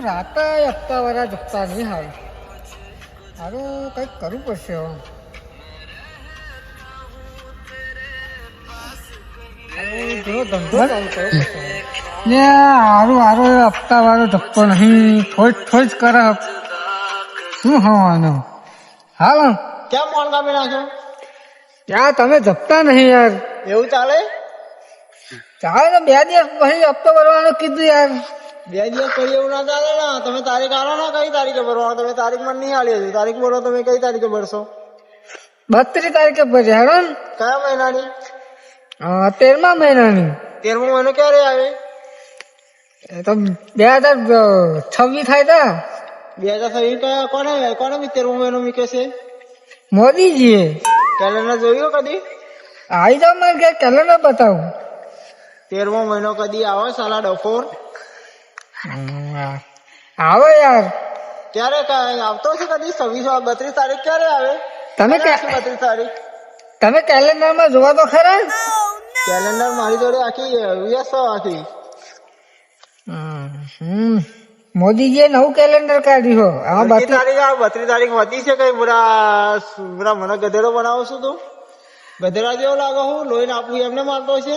રાતે હપ્તા વાળા જપતા નહીં હારું કંઈક કરવું પડશે હવે. ધંધો ચાલુ કરવો પડશે ને હારું હપ્તા વાળો જપતો નહીં થોડ કરે શું હવાનો હાલ કેમ ફોન કાપી નાખ્યો? યાર તમે જપતા નહીં યાર. એવું ચાલે? ચાલે ને 2 દિવસ પછી હપ્તો ભરવાનું કીધું યાર. 2 દિવસ પછી એવું ના ચાલે ને. તમે તારીખ આલો ને, કઈ તારીખે ભરવાનો? તમે તારીખ મને નહીં આલી હતી. તારીખ બોલો, તમે કઈ તારીખે ભરશો? 32 તારીખે ભર્યા હેડો ને. કયા મહિનાની? 13મા મહિનાની. 13મો મહિનો ક્યારે આવે? એ તો 2026 થાય તા. 2026 કોને 13મો મહિનો મૂક્યો છે? મોદીજીએ. કેલેન્ડર જોયું કદી? આવી જાવ મારે ઘેર કેલેન્ડર બતાવું. 13મો મહિનો કદી આવે સાલા ડફોર? આવે યાર. ક્યારે આવતો છે કદી? 32 તારીખ ક્યારે આવે? તમે 32 તારીખ તમે કેલેન્ડર માં જોવા તો ખરા. કેલેન્ડર મારી જોડે આખી આખી મોદીજીએ નવું કેલેન્ડર કાઢ્યું. 32 તારીખ હોતી છે કઈ? બુરા મને ગધેડો બનાવો છું તું? ગધેડા જેવો લાગો હું? લોહી આપું એમને મારતો છે?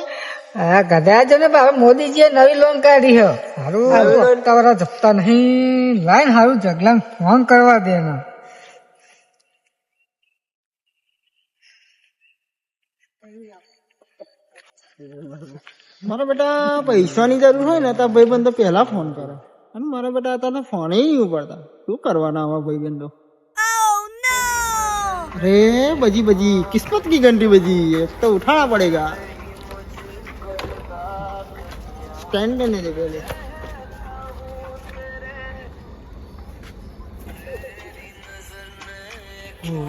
હા ગધા છે ને મોદીજીએ નવી લોન કાઢી હો. હારું તમારા જપતા નહીં. લાઈન હારું જગલા ફોન કરવા દે એમાં. મારા બેટા પૈસાની જરૂર હોય ને તો ભાઈબંધો પહેલા ફોન કરે, અને મારા બેટા તને ફોન નહીં ઉપાડતા. શું કરવાના આવા ભાઈબંધો? અરે બજી કિસ્મત કી ઘંટી બજી, એક તો ઉઠાना पड़ेगा. स्टैंड करने दे पहले.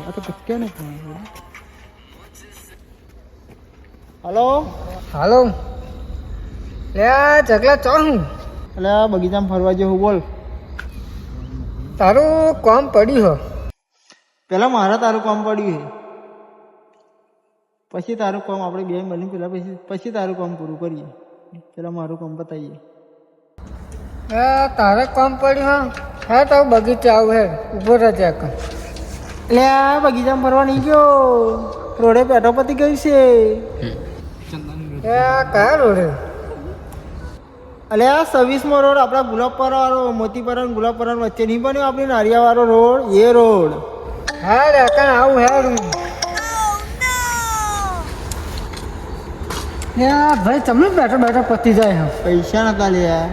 આ તો પક્કા ને ફોન. હેલો હાલો લે જગલા ચો હું એટલે આ બગીચામાં ફરવા જેવું બોલ. તારું કામ પડ્યું હો. પેલા મારા તારું કામ પડ્યું છે, પછી તારું કામ આપણે બે મળીને પેલા પછી તારું કામ પૂરું કરીએ. પેલા મારું કામ બતાવીએ. તારે કામ પડ્યું હા તો બગીચા આવું હે ઉભો રહેજે. એટલે આ બગીચામાં ફરવા નહીં ગયો, રોડે પેટો પતી ગયું છે. કયા રોડે? એટલે આ 26મો રોડ, આપણા ગુલાબપરા વાળો, મોતીપરા અને ગુલાબપરા વચ્ચે નહીં બન્યો આપણી નારિયા વાળો રોડ, એ રોડ. હા રે કાં આવું હે ભાઈ. તમને બેઠો પતી જાય હે. પૈસા નતા લ્યા.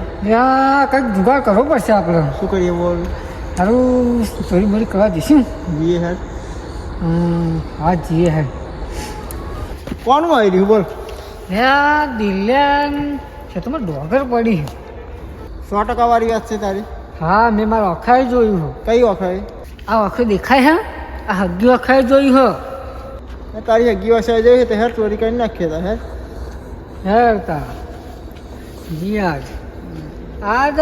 કંઈક જુગાડ કરવો પડશે આપણે. શું કરીએ બોલ? સારું ચોરી બોરી કરવા દઈશું. જીએ હે. હા જીએ હે. કોનું આવી રહ્યું બોલ? દિલ્યાન છે તમારે ડોગર પડી. 100% વાળી વાત છે તારી. હા મેં મારા અખાએ જોયું હો. કઈ વખાય? આ વખત દેખાય હે. આ હગ્ગી વખાએ જોયું હો. તારી હગ્ગી વસાઈ જાય તો હેર ચોરી કરી નાખીએ તા હેર. તા જી આજ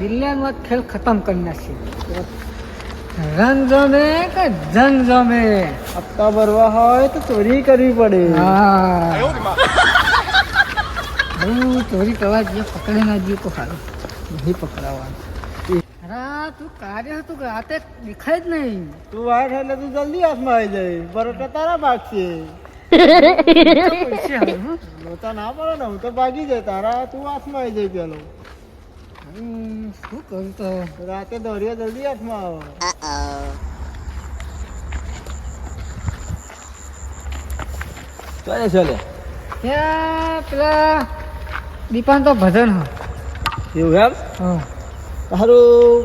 દિલ્યાન વાત ખેલ ખતમ કરી નાખીએ. રંગ જમે કે જંગ જમે. હપ્તા ભરવા હોય તો ચોરી કરવી પડે. હા ચોરી કરવા જઈએ, પકડી ના જઈએ તો સારું. નહીં પકડાવાનું. તું કાર્ય હતું કે રાતે દેખાય જ નહીં. તું વાત એટલે તું જલ્દી હાથમાં આવી જાય. બરોટા તારા ભાગ છે. લોચા ના પડે ને, હું તો ભાગી જાય. તારા તું હાથમાં આવી જાય પેલો. શું કરું તો રાતે દોડ્યો જલ્દી હાથમાં આવો. ચાલે પેલા દીપાન તો ભજન હો. એવું એમ? હા તારું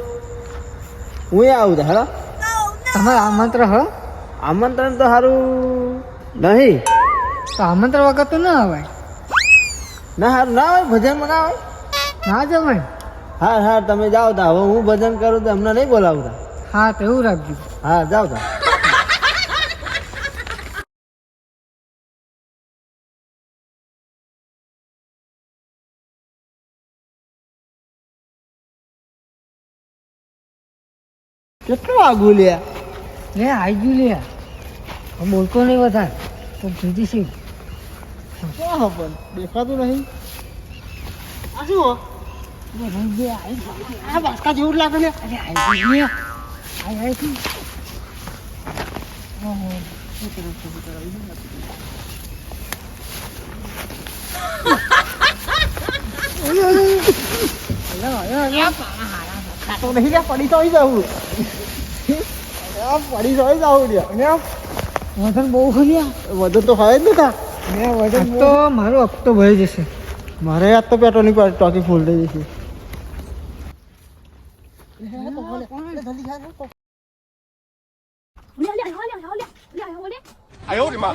હું આવું તા હેલો. તમારે આમંત્રણ હો? આમંત્રણ તો સારું નહીં. તો આમંત્રણ વગર તો ના અવાય. ના સારું ના હોય, ભજનમાં ના હોય. ના જવાય. હા તમે જાઓ તા. હવે હું ભજન કરું તો અમને નહીં બોલાવતા. હા તો એવું રાખજો. હા જાઓ તા. કેટલું આગું લ્યા. લે આવી ગયું લે. બોલતો નહીં વધારે તો ભીજી છે. પણ દેખાતું નહીં. આ શું? આ બાસકા જેવું જ લાગે ને. તો નહીં લે, પડી તો જવું. પડી તો જવું લ્યા. વજન બહુ ખરી વજન તો હોય જ ને તા. વજન તો મારો હપ્તો ભરી જશે. મારે આજ તો પેટ્રોલની ટાંકી ફૂલ થઈ જશે.哎呦我的妈！